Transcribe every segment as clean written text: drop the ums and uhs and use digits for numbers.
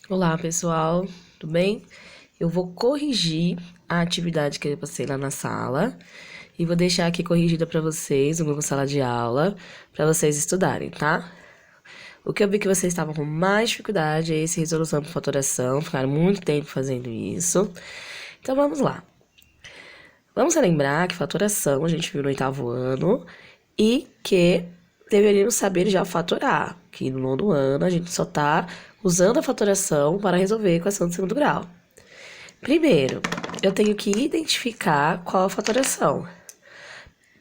Olá, pessoal, tudo bem? Eu vou corrigir a atividade que eu passei lá na sala e vou deixar aqui corrigida para vocês no Google Sala de Aula, para vocês estudarem, tá? O que eu vi que vocês estavam com mais dificuldade é esse resolução por fatoração, ficaram muito tempo fazendo isso. Então vamos lá. Vamos lembrar que fatoração a gente viu no 8º ano e que deveríamos saber já fatorar, que no 9º ano a gente só está usando a fatoração para resolver a equação de segundo grau. Primeiro, eu tenho que identificar qual a fatoração.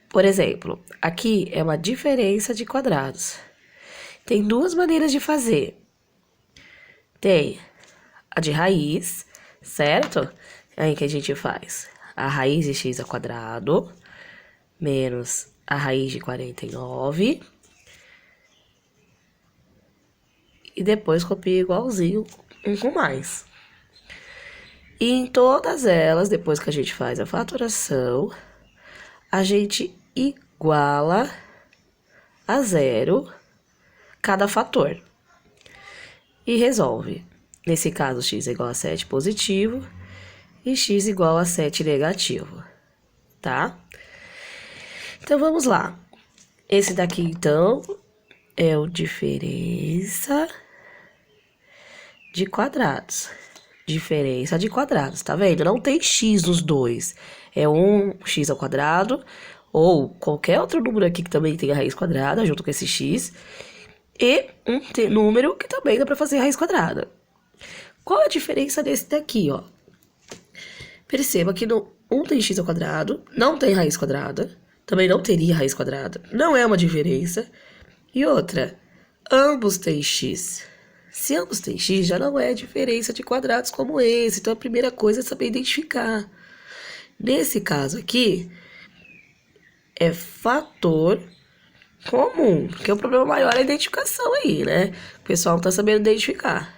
Por exemplo, aqui é uma diferença de quadrados. Tem duas maneiras de fazer. Tem a de raiz, certo? Aí que a gente faz a raiz de x ao quadrado menos a raiz de 49. E depois copia igualzinho, um com mais. E em todas elas, depois que a gente faz a fatoração, a gente iguala a zero cada fator. E resolve. Nesse caso, x é igual a 7 positivo e x igual a 7 negativo, tá? Então, vamos lá. Esse daqui, então, é o diferença de quadrados. Diferença de quadrados, tá vendo? Não tem x nos dois. É um x ao quadrado, ou qualquer outro número aqui que também tem a raiz quadrada, junto com esse x, e um número que também dá pra fazer a raiz quadrada. Qual é a diferença desse daqui, ó? Perceba que no 1 tem x ao quadrado, não tem raiz quadrada, também não teria raiz quadrada, não é uma diferença. E outra, ambos têm x. Se ambos têm x, já não é diferença de quadrados como esse. Então, a primeira coisa é saber identificar. Nesse caso aqui, é fator comum, porque o problema maior é a identificação aí, né? O pessoal não tá sabendo identificar.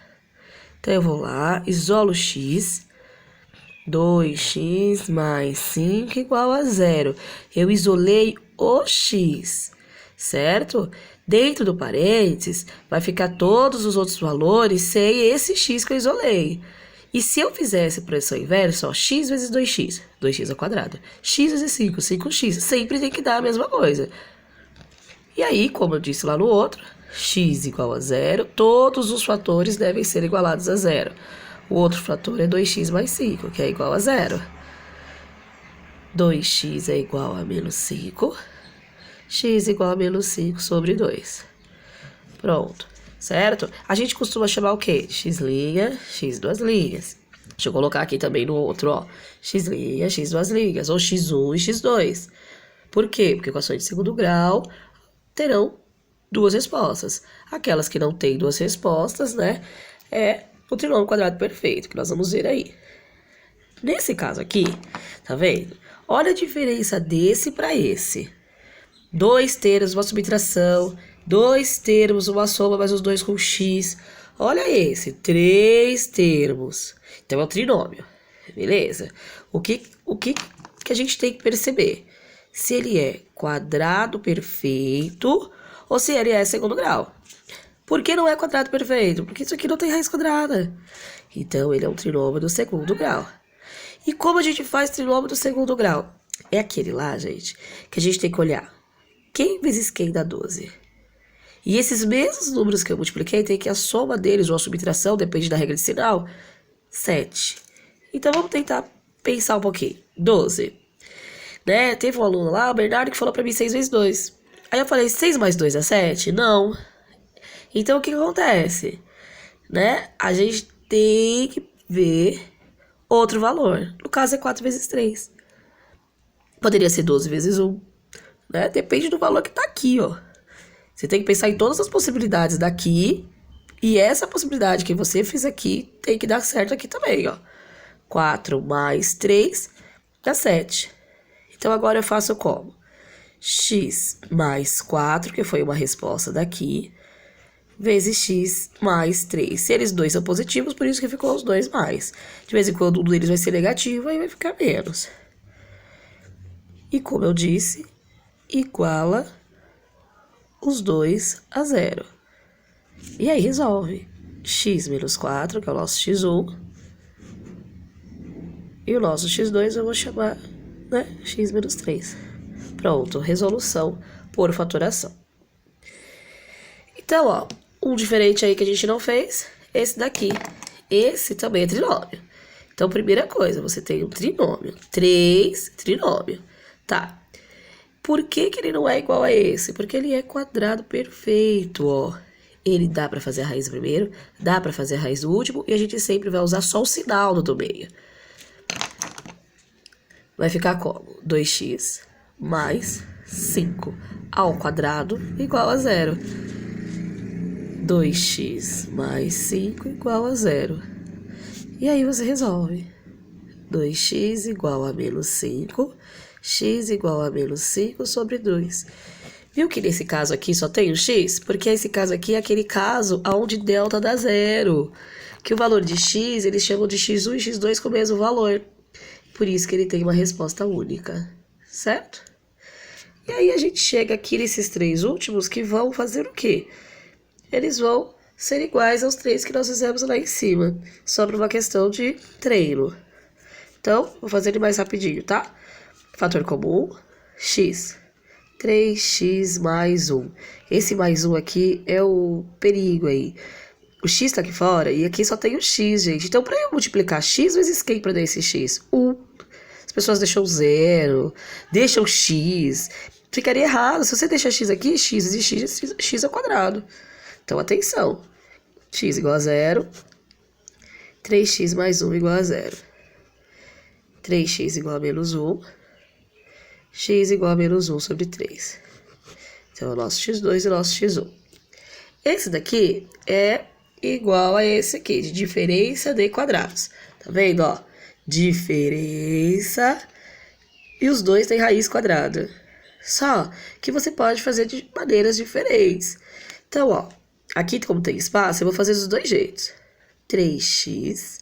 Então, eu vou lá, isolo x, 2x mais 5 igual a 0. Eu isolei o x, certo? Dentro do parênteses, vai ficar todos os outros valores sem esse x que eu isolei. E se eu fizesse a expressão inversa, ó, x vezes 2x, 2x ao quadrado, x vezes 5, 5x, sempre tem que dar a mesma coisa. E aí, como eu disse lá no outro, x igual a 0, todos os fatores devem ser igualados a 0. O outro fator é 2x mais 5, que é igual a 0. 2x é igual a menos 5. X igual a menos 5 sobre 2. Pronto, certo? A gente costuma chamar o quê? X', x duas linhas. Deixa eu colocar aqui também no outro, ó. X', x duas linhas, ou x1 e x2. Por quê? Porque equações de segundo grau terão duas respostas. Aquelas que não têm duas respostas, né? É o trinômio quadrado perfeito, que nós vamos ver aí. Nesse caso aqui, tá vendo? Olha a diferença desse para esse. 2 termos, uma subtração, 2 termos, uma soma mais os dois com x. Olha esse, 3 termos. Então é o trinômio, beleza? O que a gente tem que perceber? Se ele é quadrado perfeito ou se ele é segundo grau. Por que não é quadrado perfeito? Porque isso aqui não tem raiz quadrada. Então ele é um trinômio do segundo grau. E como a gente faz trinômio do segundo grau? É aquele lá, gente, que a gente tem que olhar. Quem vezes quem dá 12? E esses mesmos números que eu multipliquei, tem que a soma deles, ou a subtração, depende da regra de sinal, 7. Então, vamos tentar pensar um pouquinho. 12. Né? Teve um aluno lá, o Bernardo, que falou pra mim 6 vezes 2. Aí eu falei, 6 mais 2 é 7? Não. Então, o que acontece? Né? A gente tem que ver outro valor. No caso, é 4 vezes 3. Poderia ser 12 vezes 1. Né? Depende do valor que tá aqui, ó. Você tem que pensar em todas as possibilidades daqui. E essa possibilidade que você fez aqui tem que dar certo aqui também, ó. 4 mais 3 dá 7. Então, agora eu faço como? X mais 4, que foi uma resposta daqui, vezes x mais 3. Se eles dois são positivos, por isso que ficou os dois mais. De vez em quando um deles vai ser negativo, aí vai ficar menos. E como eu disse, iguala os dois a 0. E aí resolve. x menos 4, que é o nosso x1. E o nosso x2 eu vou chamar, né, x menos 3. Pronto, resolução por fatoração. Então, ó, um diferente aí que a gente não fez, esse daqui. Esse também é trinômio. Então, primeira coisa, você tem um trinômio. 3 trinômio. Tá. Por que que ele não é igual a esse? Porque ele é quadrado perfeito, ó. Ele dá pra fazer a raiz do primeiro, dá pra fazer a raiz do último, e a gente sempre vai usar só o sinal no do meio. Vai ficar como? 2x mais 5 ao quadrado igual a 0. 2x mais 5 igual a 0. E aí você resolve. 2x igual a menos 5, x igual a menos 5 sobre 2. Viu que nesse caso aqui só tem o x? Porque esse caso aqui é aquele caso onde delta dá 0. Que o valor de x, eles chamam de x1 e x2 com o mesmo valor. Por isso que ele tem uma resposta única, certo? E aí a gente chega aqui nesses três últimos que vão fazer o quê? Eles vão ser iguais aos três que nós fizemos lá em cima, só por uma questão de treino. Então, vou fazer ele mais rapidinho, tá? Fator comum, x. 3x mais 1. Esse mais 1 aqui é o perigo aí. O x tá aqui fora e aqui só tem o x, gente. Então, para eu multiplicar x, vezes quem para dar esse x? 1. As pessoas deixam 0, deixam x. Ficaria errado. Se você deixar x aqui, x vezes x ao quadrado. Então, atenção. X igual a 0. 3x mais 1 igual a 0. 3x igual a menos 1. X igual a menos 1 sobre 3. Então, é o nosso x2 e o nosso x1. Esse daqui é igual a esse aqui, de diferença de quadrados. Tá vendo, ó? Diferença. E os dois têm raiz quadrada. Só que você pode fazer de maneiras diferentes. Então, ó, aqui como tem espaço, eu vou fazer dos dois jeitos. 3x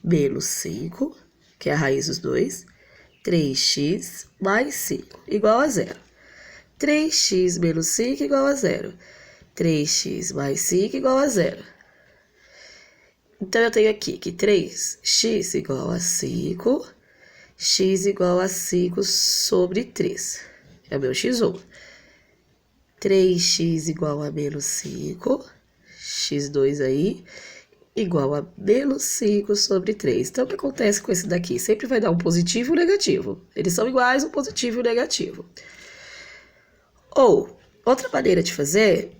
menos 5, que é a raiz dos dois. 3x mais 5, igual a 0. 3x menos 5 igual a 0. 3x mais 5 igual a 0. Então, eu tenho aqui que 3x igual a 5, x igual a 5 sobre 3. É o meu x1. 3x igual a menos 5, x2 aí, igual a menos 5 sobre 3. Então, o que acontece com esse daqui? Sempre vai dar um positivo e um negativo. Eles são iguais, um positivo e um negativo. Ou, outra maneira de fazer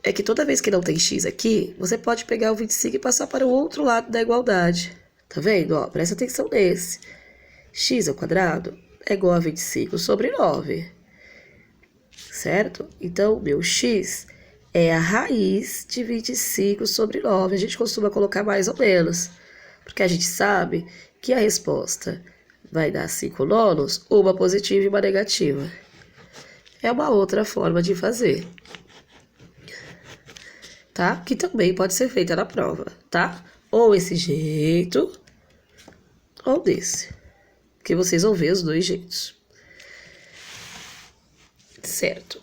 é que toda vez que não tem x aqui, você pode pegar o 25 e passar para o outro lado da igualdade. Tá vendo? Ó, presta atenção nesse. X ao quadrado é igual a 25 sobre 9. Certo? Então, meu x é a raiz de 25 sobre 9. A gente costuma colocar mais ou menos, porque a gente sabe que a resposta vai dar 5 nonos, uma positiva e uma negativa. É uma outra forma de fazer, tá? Que também pode ser feita na prova, tá? Ou esse jeito, ou desse. Porque vocês vão ver os dois jeitos. Certo?